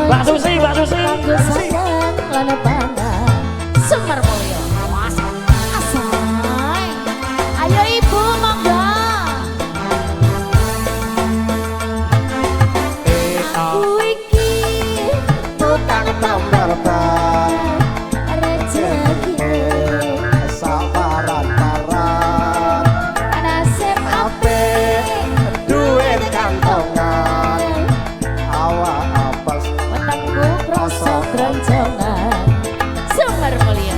Mbak Susi, Mbak Susi. Kanggo sayang lan pandang Semar Mulya. Asai. Ayo ibu monggo. Aku iki tukang tambal ban rezeki saparan-paran nasib apik duit kantongan awak apes wetengku krasa gronjongan Semar Mulya.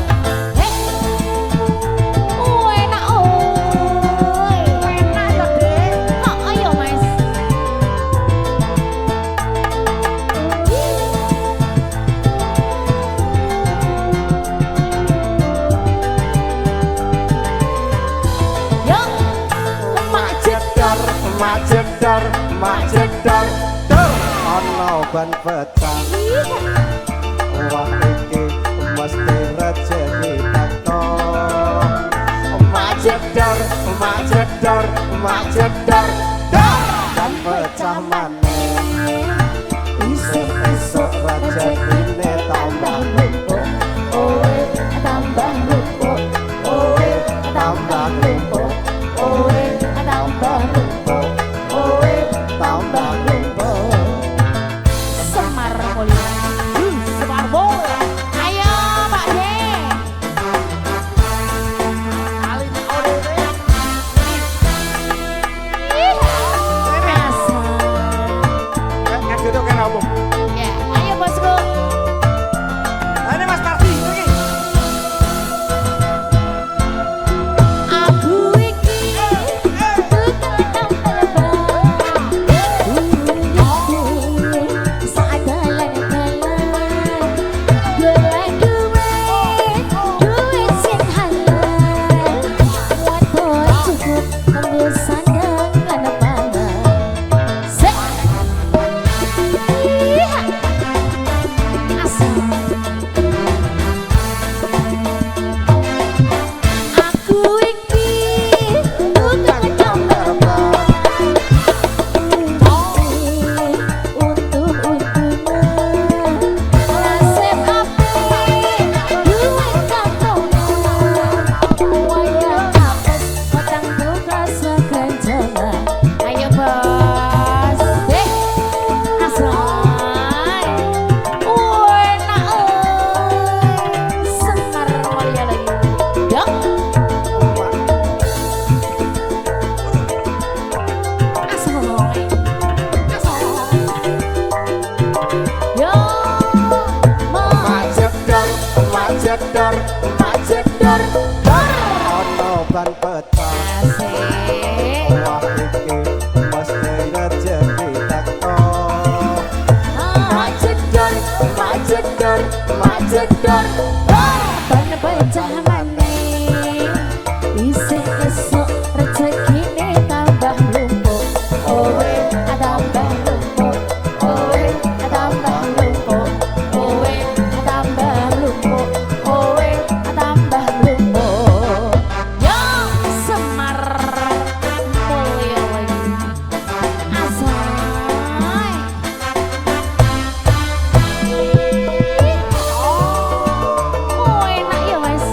Enak oi. Enak ya, Dek. Kok ayo, Mas. Yo, mak jedor mak jedor mak jedor dor ana ban pecah wah iki mesti rezeki teko mak jedor mak jedor mak jedor dor ban pecah maneh isuk-isuk rezekine tambah numpuk oe tambah numpuk, oe tambah numpuk, oe tambah numpuk, oe tambah numpuk. Semar Mulya. Semar Mulya. Ayo Pak D. kan duduk kan umum Ya, ayo bosku. ini Mas Parti iki Aku iki tukang telepon saat dalan-dalan golek duit sing halal buat boy cukup tembus sandang lan pandang asal aku iki tukang telepon untung-untungan nasib apik duit kantongan wayang apes wetengku krasa ganjongan ayo bos asai enak Semar Mulya lagi dong yo mak jedor mak jedor mak jedor dor ana ban pecah asik wah iki mesti rezeki teko majedor majedor majedor ban pecah maneh isih esuk rezekine tambah numpuk owe tambah numpuk owe tambah numpuk owe tambah numpuk owe tambah numpuk yo Semar Mulya lagi asai oh enak ya Mas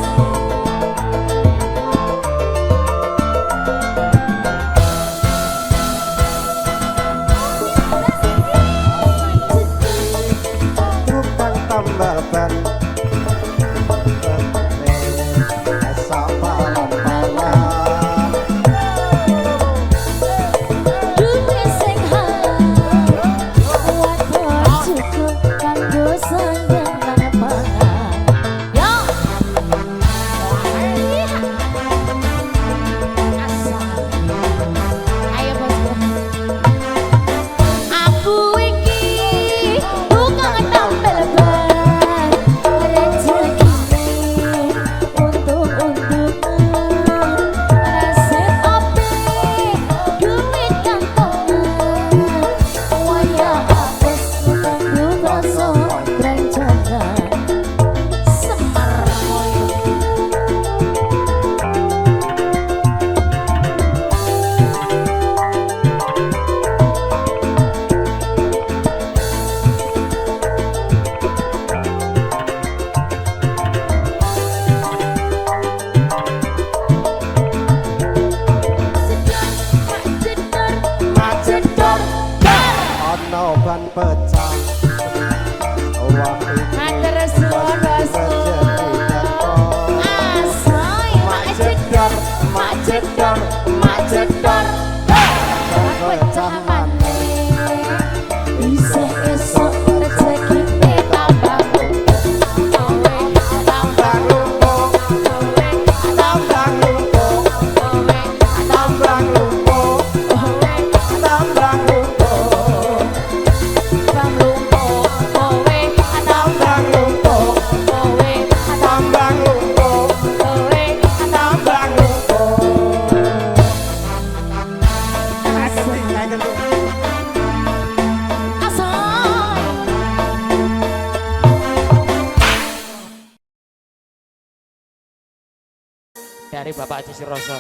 dari Bapak Haji Siroso.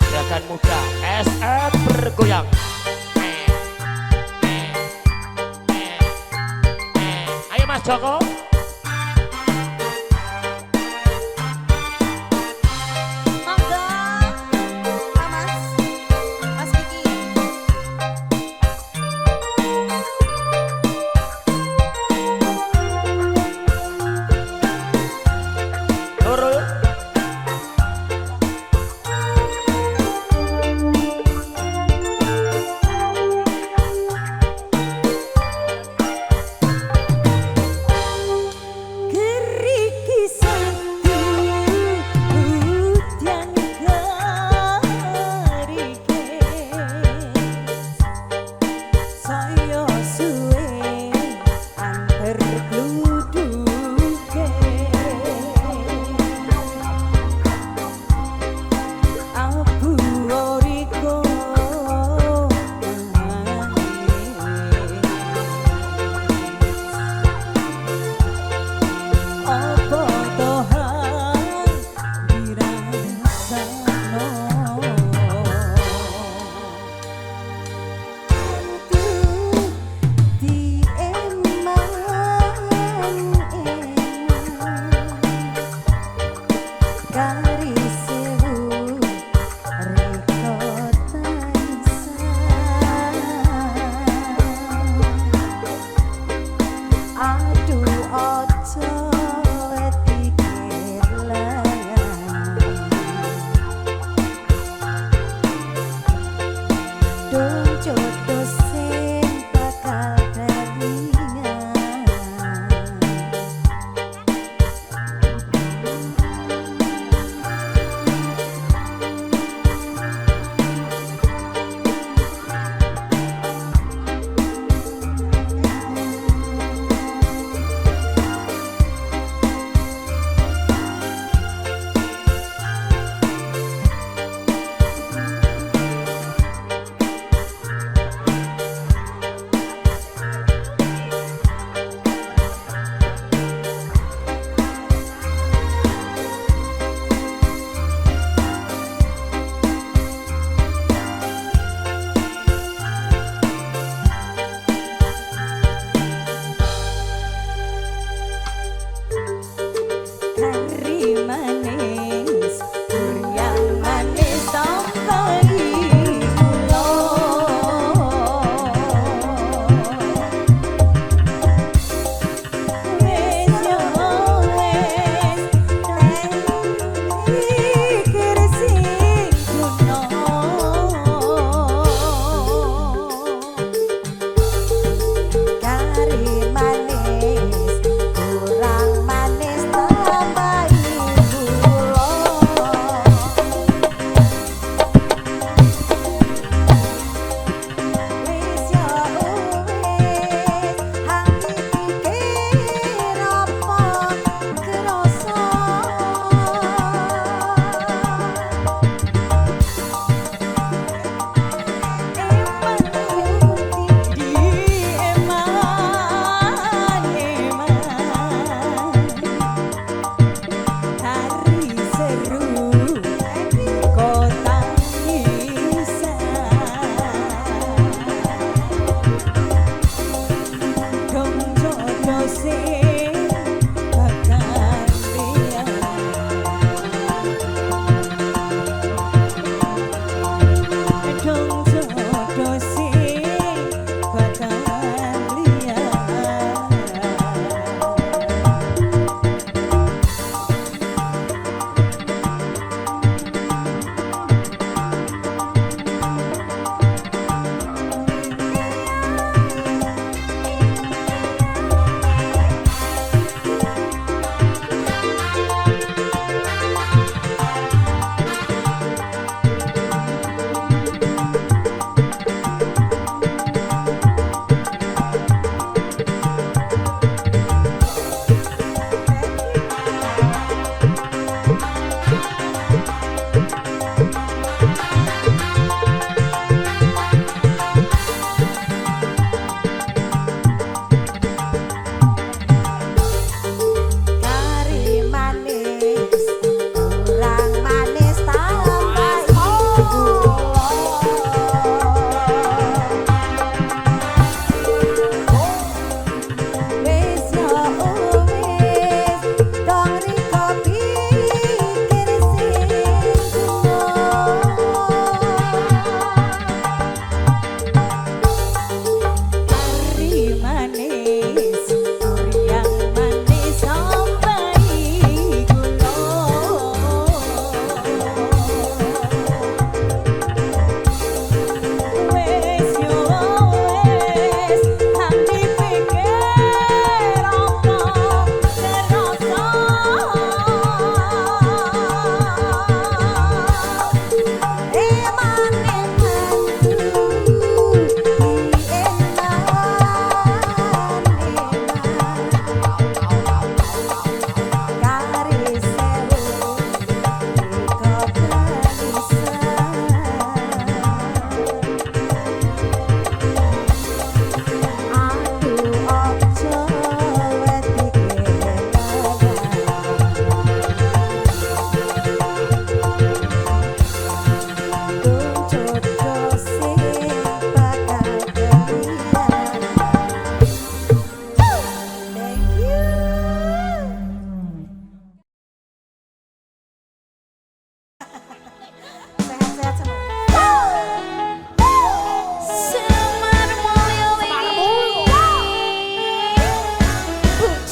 Gerakan muda SM bergoyang. Ayo Mas Joko. Monggo, Mas Kiki. Nurul.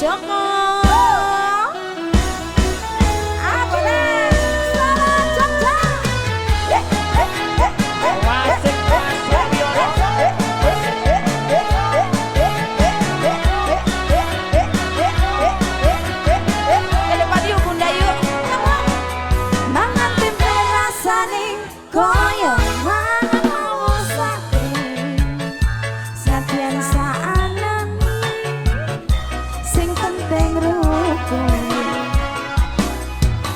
Joko. Abang, selamat Jogja. Wasik Biono. Ke depan yuk Bunda yuk. Mangan tempe rasane koyo mangan lawo sate. Sajian saanani sing penting rukun.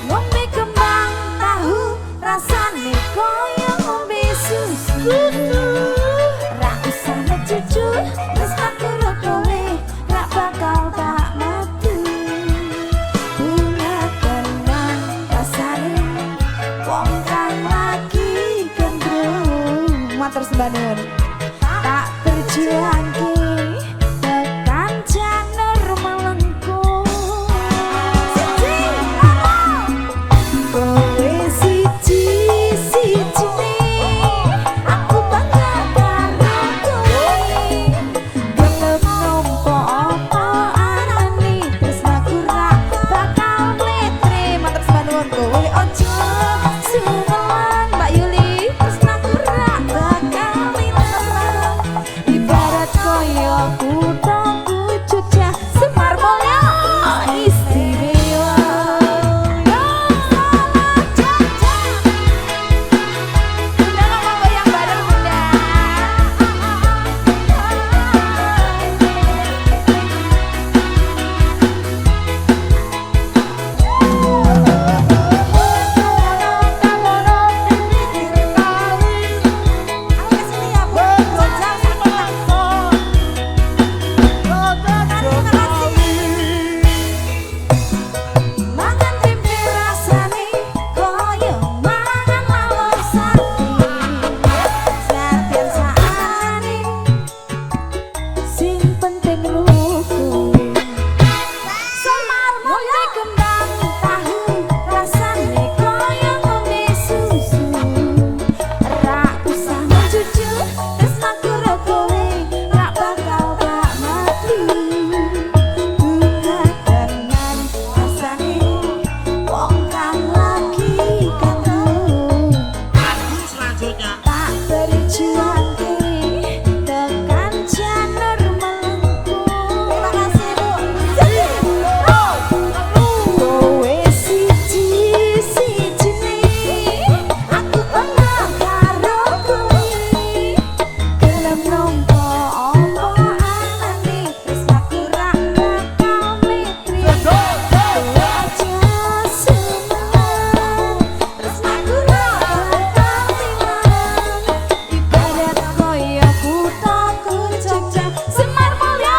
Ngombe kembang tahu rasane koyo ngombe susu. Ra usah mecucu terus aku kowe ra bakal tak mati. Bunga tenang rasane wong kang lagi gendrung. Matur sembah nuwun. Tak berjuangke tekan janur melengkung. Siji kowe siji-sijine aku bangga karo kowe. Gelem nampa apa arane tresnaku ra bakal mletre. Matur sembah nuwun kowe aja sumelan Mbak Yuli tresnaku ra bakal ilang. Ibarat koyo kuthaku Jogja Semar Mulya istimewa. Salam Jogja. Bunda ngomong goyang bareng Bunda. Aku kesini ya Bu. Jogja sama langsung. Mangan tempe rasane koyo mangan lawo sate. Sajian saane sing penting rukun. Semar Mulya kembang tahu rasane koyo ngombe susu. Ra usah mencucu tresnaku ro kowe ra bakal tak mati. Bunga dengan rasane wong kang lagi gandrung. Tak berjuangke tekan janur melengkung. Terima kasih Bu. Kowe siji-sijine aku bangga karo kowe. Gelem nampa apa anane tresnaku ra bakal mletre. Kowe aja sumelan tresnaku ra bakal ilang. Ibarat koyo kuthaku Jogja Semar Mulya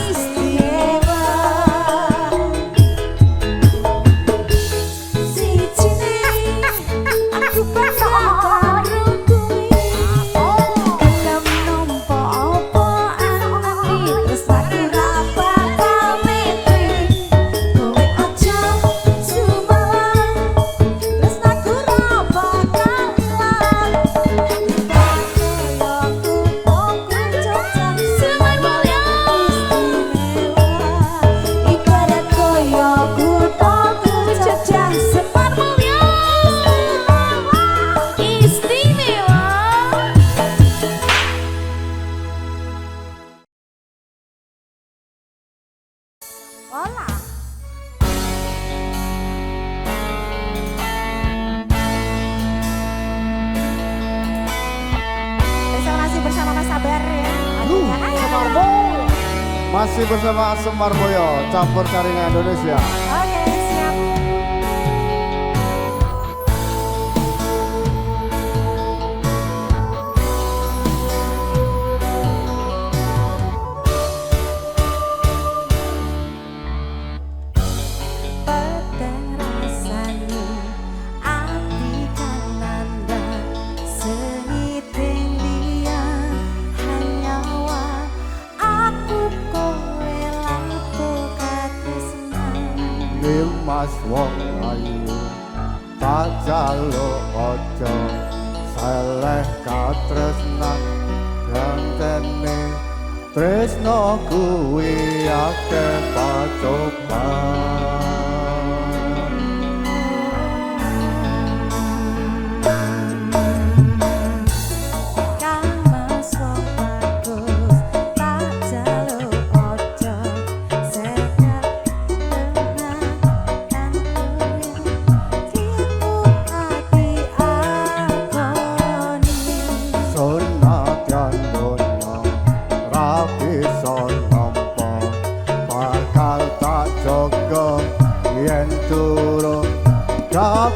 istimewa. Sijine aku bangga karo kowe. Gelem nampa apa anane tresnaku ra bakal mletre. Kowe aja sumelan tresnaku ra bakal ilang. Ibarat koyo kuthaku Jogja Semar Mulya istimewa. Ibarat koyo kuthaku Jogja Semar Mulya istimewa. Hola. Besok masih bersama Mas Sabar ya. Aduh, Semarbo. Masih bersama Semar Boyo, campur Saringan Indonesia. Oke, siap. Peteng rasane ati kananda sengiting dia hanyawa aku kowe lampu katresnan. Mas wong ayu tak jaluk ojo seleh katresnan gantene tresno kuwi akeh pacoban.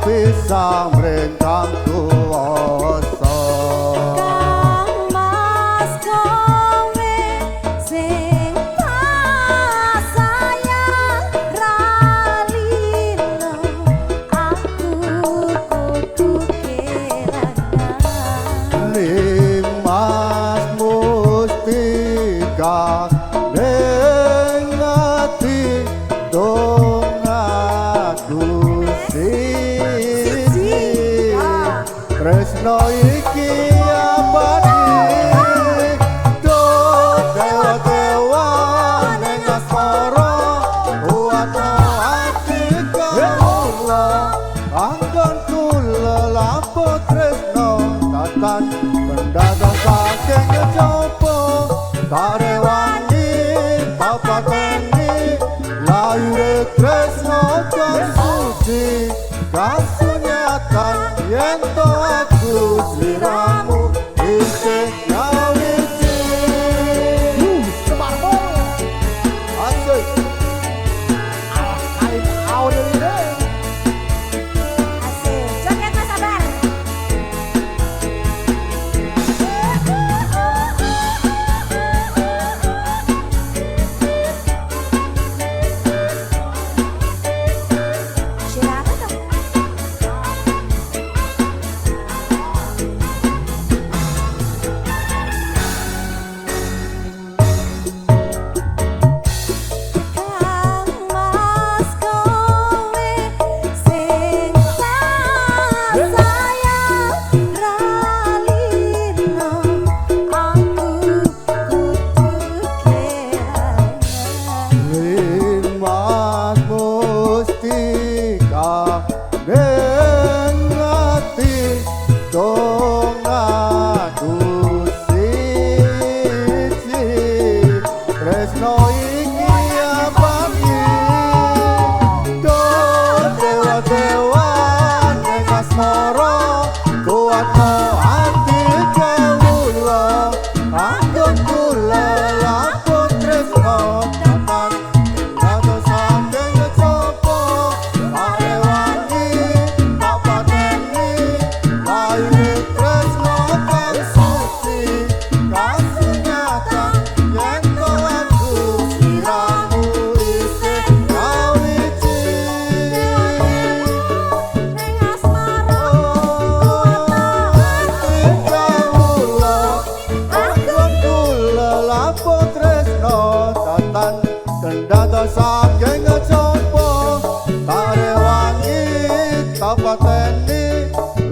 Bisa merentang kuasa Kang Mas kowe sing tak sayang ralino aku kudu kelangan Limas mustika dengati dong aku tresno iki abadi do dewa-dewa ning asmara uwata ati kula anggon kula lapo tresno tatan pendagang saking copo tarewangi papateni lair tresno kang suci kasunyatan yen to aku sliramu isih nyawiji Semarmo asik alah kali awal ini asik joget Mas Sabar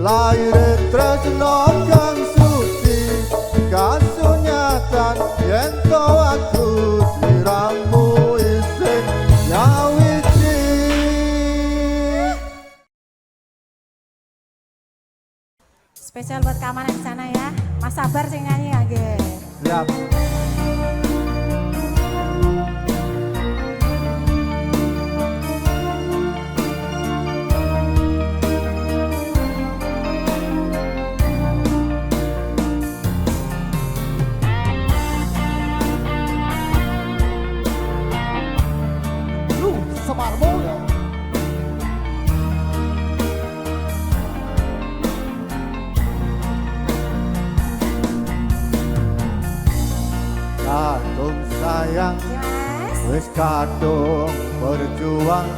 lair tresno kang suci kasunyatan yen to aku sliramu isih nyawiji spesial buat keamanan di sana ya Mas Sabar sing nyanyi ya nggih siap Semarmo kadung sayang yes. wis kadung berjuang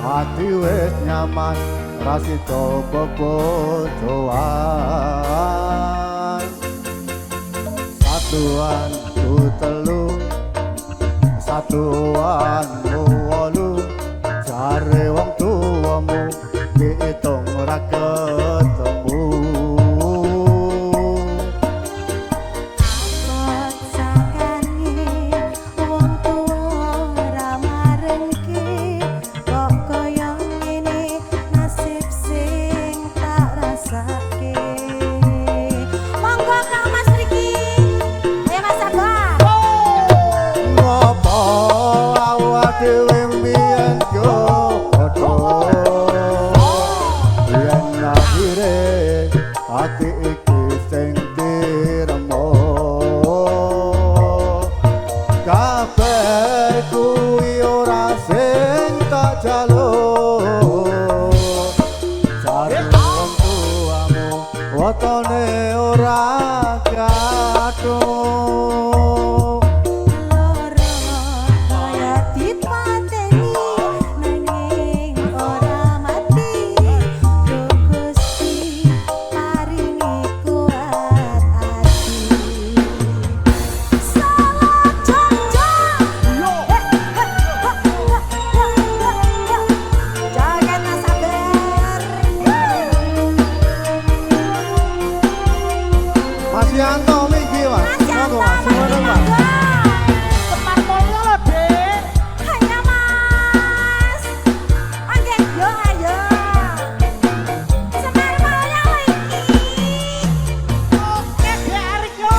hati wis nyaman rasito bebojoan satuan ku telu satuan wolu jare wong tuamu diitung ora ketemu Sakane kuwi ora sing tak jaluk jare wong tuamu wetone ora kathok Loro kaya dipateni nanging ora mati Duh Gusti paringi kuat ati Salah janja Jangan sabar Mas Yanto minggi Mas monggo Mas semono Mas Semar Mulyo lho, Dik. Hanya mas Oke, yo ayo Semar Mulyo iki Oke, Dik yo.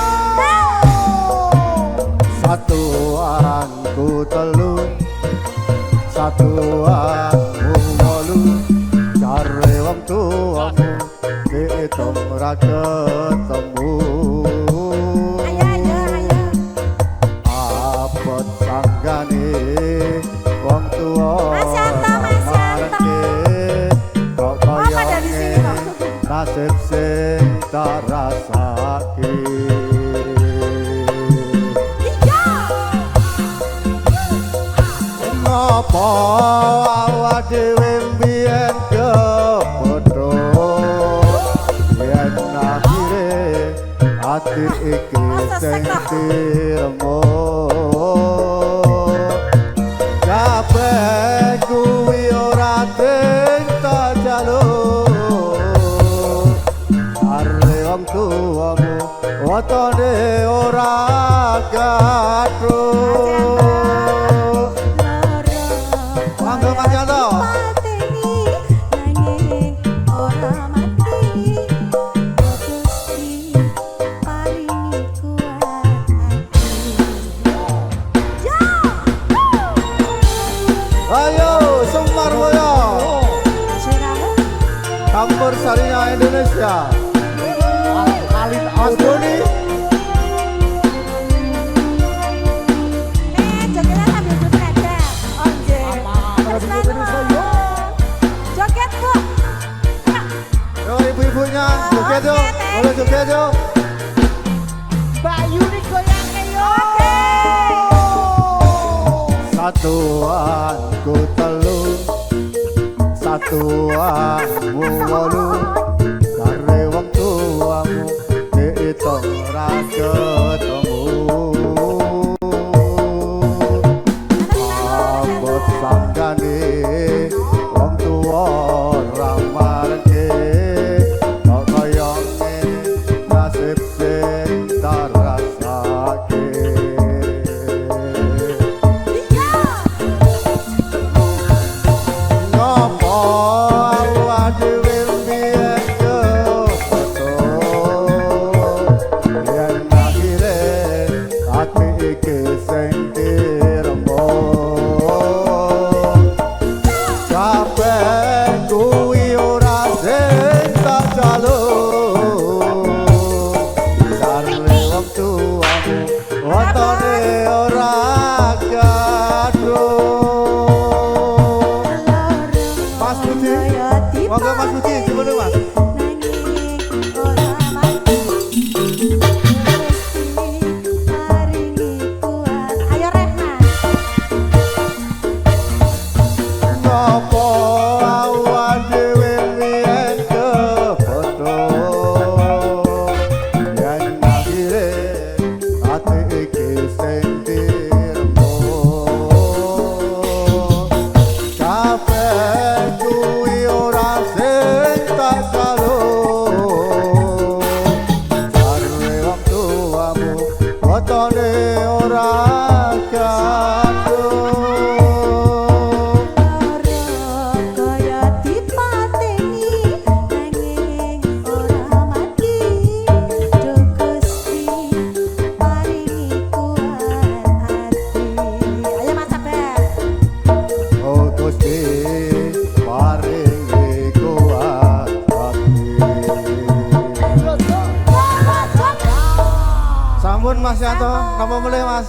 satuanku telu satuanmu wolu jare wong tuamu diitung ra ketemu Ayo abot sanggane wong tuwa Mas Yanto, Mas Yanto. kok Oh, pada di sini kaya kok. nasib sing tak rasake Iya Ngapa awak dhewe mbiyen kepedho yen akhire ati iki sing diremo kabeh kuwi ora sing tak jaluk are wong tuamu wetone ora kathok Mangga Mas Yanto. Pateni nanging ora mati Gusti paringi kuat ati Ya Ayo Semar Mulyo Siramu Campur Sarinya Indonesia Mas Doni jogetnya sambil berbeda Onje Terus joget bu Yo ibu-ibunya joget yo boleh joget yo Bayu nih goyangnya yo. Satuanku telu satuanmu wolu jare wong tuamu diitung ra ketemu abot sanggane wong tuwa ora marke kok kaya ngene nasib sing tak rasake Ngapa awak dhewe mbiyen kepedho yen akhire ati iki sing diremo kabeh kuwi ora sing tak jaluk jare wong tuamu wetone ora kathok Mas Budi, monggo Mas Budi, gimana Mas? Ayo Rehman Ngapa awak dhewe mbiyen kepedho yen akhire ati iki sing diremo kabeh kuwi ora sing tak jaluk jare wong tuamu wetone ora kathok Kaya dipateni nanging ora mati Duh Gusti paringi kuat ati Ayo Mas Sabar Oh Gusti paringi kuat hati Sampun Mas Yanto, napa mulih Mas?